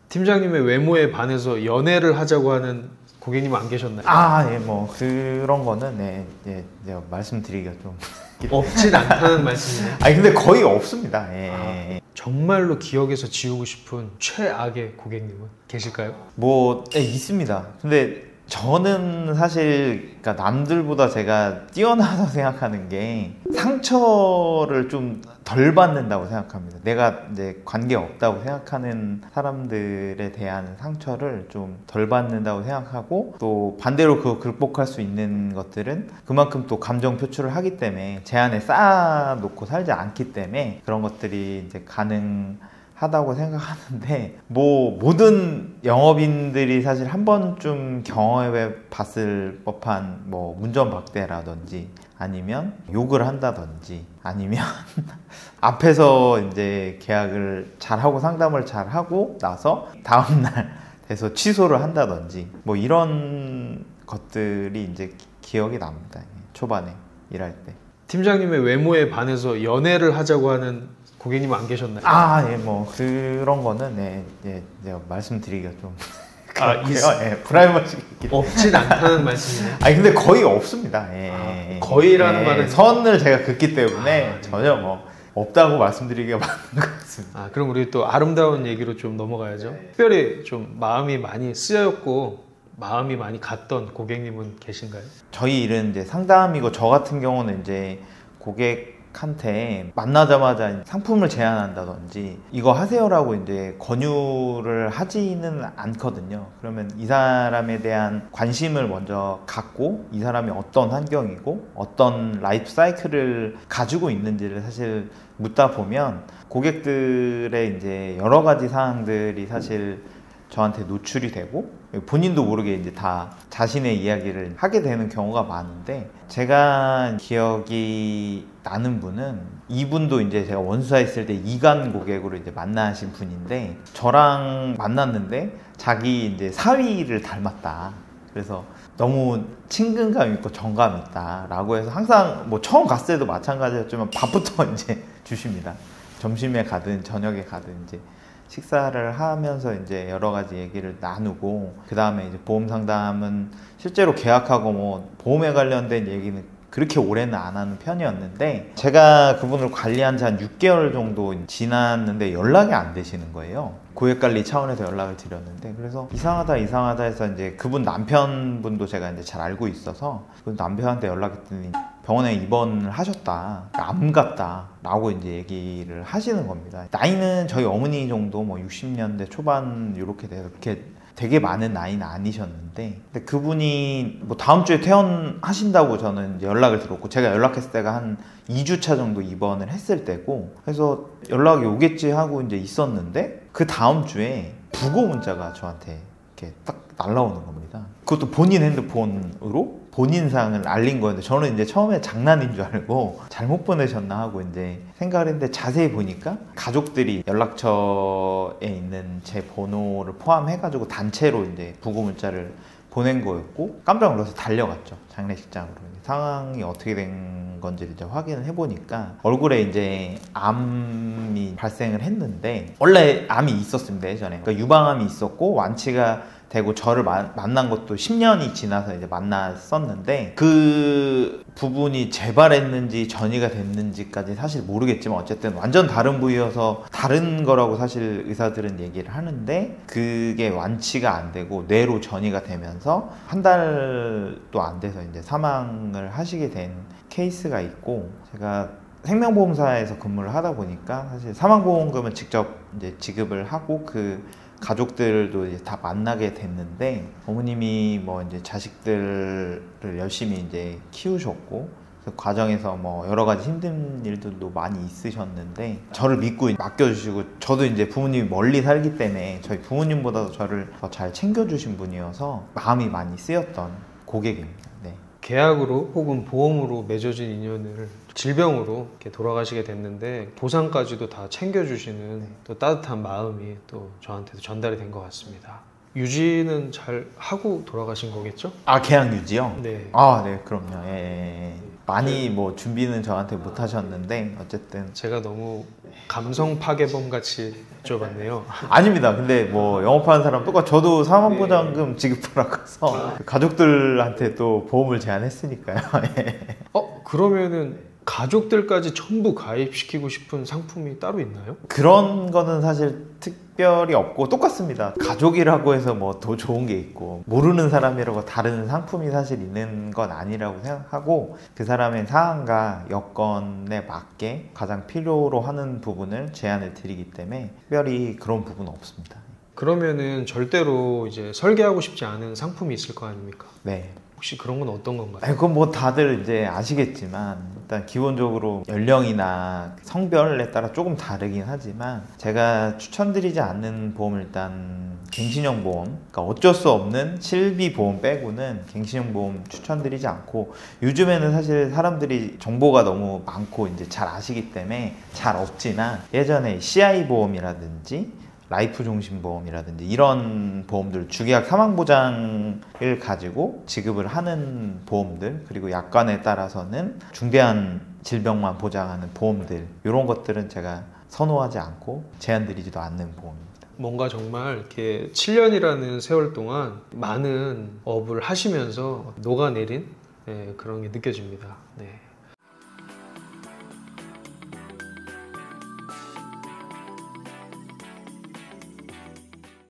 팀장님의 외모에 반해서 연애를 하자고 하는 고객님 안 계셨나요? 예, 뭐 그런 거는 제가 말씀드리기가 좀 없진 않다는 말씀이네요. 근데 거의 없습니다. 예. 정말로 기억에서 지우고 싶은 최악의 고객님은 계실까요? 있습니다. 근데 저는 사실 그러니까 남들보다 제가 뛰어나다고 생각하는 게 상처를 좀 덜 받는다고 생각합니다. 내가 이제 관계 없다고 생각하는 사람들에 대한 상처를 좀 덜 받는다고 생각하고, 또 반대로 그거 극복할 수 있는 것들은 그만큼 또 감정 표출을 하기 때문에 제 안에 쌓아놓고 살지 않기 때문에 그런 것들이 이제 가능하다고 생각하는데, 모든 영업인들이 사실 한 번쯤 경험해 봤을 법한 문전박대라든지 아니면 욕을 한다든지 아니면 앞에서 이제 계약을 잘하고 상담을 잘하고 나서 다음날 돼서 취소를 한다든지 이런 것들이 이제 기억이 납니다. 초반에 일할 때. 팀장님의 외모에 반해서 연애를 하자고 하는 고객님은 안 계셨나요? 예, 뭐 그런 거는 제가 말씀드리기가 좀 프라이버시가 없진 않다는 말씀이네요. 근데 거의 없습니다. 거의라는 말은 선을 제가 긋기 때문에 전혀 없다고 말씀드리기가 맞는 것 같습니다. 그럼 우리 또 아름다운 얘기로 좀 넘어가야죠. 특별히 좀 마음이 많이 쓰였고 마음이 많이 갔던 고객님은 계신가요? 저희 일은 이제 상담이고, 저 같은 경우는 이제 고객한테 만나자마자 상품을 제안한다든지 이거 하세요라고 이제 권유를 하지는 않거든요. 그러면 이 사람에 대한 관심을 먼저 갖고, 이 사람이 어떤 환경이고 어떤 라이프 사이클을 가지고 있는지를 사실 묻다 보면 고객들의 이제 여러 가지 사항들이 사실 저한테 노출이 되고, 본인도 모르게 이제 다 자신의 이야기를 하게 되는 경우가 많은데, 제가 기억이 나는 분은, 이분도 이제 제가 원수사 있을 때 이간 고객으로 이제 만나신 분인데, 저랑 만났는데 자기 이제 사위를 닮았다. 그래서 너무 친근감 있고 정감 있다라고 해서 항상 처음 갔을 때도 마찬가지였지만 밥부터 이제 주십니다. 점심에 가든 저녁에 가든 이제 식사를 하면서 이제 여러 가지 얘기를 나누고, 그 다음에 이제 보험 상담은 실제로 계약하고 보험에 관련된 얘기는 그렇게 오래는 안 하는 편이었는데, 제가 그분을 관리한 지 한 6개월 정도 지났는데 연락이 안 되시는 거예요. 고객관리 차원에서 연락을 드렸는데, 그래서 이상하다 해서 이제 그분 남편분도 제가 이제 잘 알고 있어서 그 남편한테 연락했더니 병원에 입원을 하셨다, 암 같다 라고 이제 얘기를 하시는 겁니다. 나이는 저희 어머니 정도 60년대 초반 이렇게 돼서 그렇게 되게 많은 나이는 아니셨는데, 근데 그분이 다음 주에 퇴원하신다고 저는 이제 연락을 들었고, 제가 연락했을 때가 한 2주차 정도 입원을 했을 때고, 그래서 연락이 오겠지 하고 이제 있었는데, 그 다음 주에 부고 문자가 저한테 이렇게 딱 날라오는 겁니다. 그것도 본인 핸드폰으로 본인 사항을 알린 거였는데, 저는 이제 처음에 장난인 줄 알고 잘못 보내셨나 하고 이제 생각을 했는데, 자세히 보니까 가족들이 연락처에 있는 제 번호를 포함해가지고 단체로 이제 부고 문자를 보낸 거였고, 깜짝 놀라서 달려갔죠, 장례식장으로. 상황이 어떻게 된 건지를 이제 확인을 해보니까 얼굴에 이제 암이 발생을 했는데, 원래 암이 있었습니다, 예전에. 그러니까 유방암이 있었고 완치가 되고, 저를 만난 것도 10년이 지나서 이제 만났었는데, 그 부분이 재발했는지 전이가 됐는지까지 사실 모르겠지만 어쨌든 완전 다른 부위여서 다른 거라고 사실 의사들은 얘기를 하는데, 그게 완치가 안 되고 뇌로 전이가 되면서 한 달도 안 돼서 이제 사망을 하시게 된 케이스가 있고, 제가 생명보험사에서 근무를 하다 보니까 사실 사망보험금은 직접 이제 지급을 하고, 그 가족들도 이제 다 만나게 됐는데, 어머님이 이제 자식들을 열심히 이제 키우셨고, 그 과정에서 여러 가지 힘든 일들도 많이 있으셨는데, 저를 믿고 맡겨주시고, 저도 이제 부모님이 멀리 살기 때문에 저희 부모님보다도 저를 더 잘 챙겨주신 분이어서 마음이 많이 쓰였던 고객입니다. 네. 계약으로 혹은 보험으로 맺어진 인연을 질병으로 이렇게 돌아가시게 됐는데, 보상까지도 다 챙겨주시는 또 따뜻한 마음이 또 저한테도 전달이 된 것 같습니다. 유지는 잘 하고 돌아가신 거겠죠? 아, 계약 유지요? 네. 아, 네, 그럼요. 예, 예. 많이 뭐 준비는 저한테 못 하셨는데 어쨌든 제가 너무 감성 파괴범 같이 여쭤봤네요. 아닙니다. 근데 뭐 영업하는 사람 똑같 저도 사망보장금 지급하라고 해서 가족들한테 또 보험을 제안했으니까요. 예. 그러면은 가족들까지 전부 가입시키고 싶은 상품이 따로 있나요? 그런 거는 사실 특별히 없고 똑같습니다. 가족이라고 해서 뭐 더 좋은 게 있고 모르는 사람이라고 다른 상품이 사실 있는 건 아니라고 생각하고 그 사람의 상황과 여건에 맞게 가장 필요로 하는 부분을 제안을 드리기 때문에 특별히 그런 부분은 없습니다. 그러면은 절대로 이제 설계하고 싶지 않은 상품이 있을 거 아닙니까? 네. 혹시 그런 건 어떤 건가요? 아니, 그건 뭐 다들 이제 아시겠지만 일단 기본적으로 연령이나 성별에 따라 조금 다르긴 하지만 제가 추천드리지 않는 보험은 일단 갱신형 보험, 그러니까 어쩔 수 없는 실비 보험 빼고는 갱신형 보험 추천드리지 않고 요즘에는 사실 사람들이 정보가 너무 많고 이제 잘 아시기 때문에 잘 없지만 예전에 CI 보험이라든지 라이프 종신보험이라든지 이런 보험들 주계약 사망보장을 가지고 지급을 하는 보험들 그리고 약관에 따라서는 중대한 질병만 보장하는 보험들 이런 것들은 제가 선호하지 않고 제안드리지도 않는 보험입니다. 뭔가 정말 이렇게 7년이라는 세월 동안 많은 업을 하시면서 녹아내린 그런 게 느껴집니다. 네.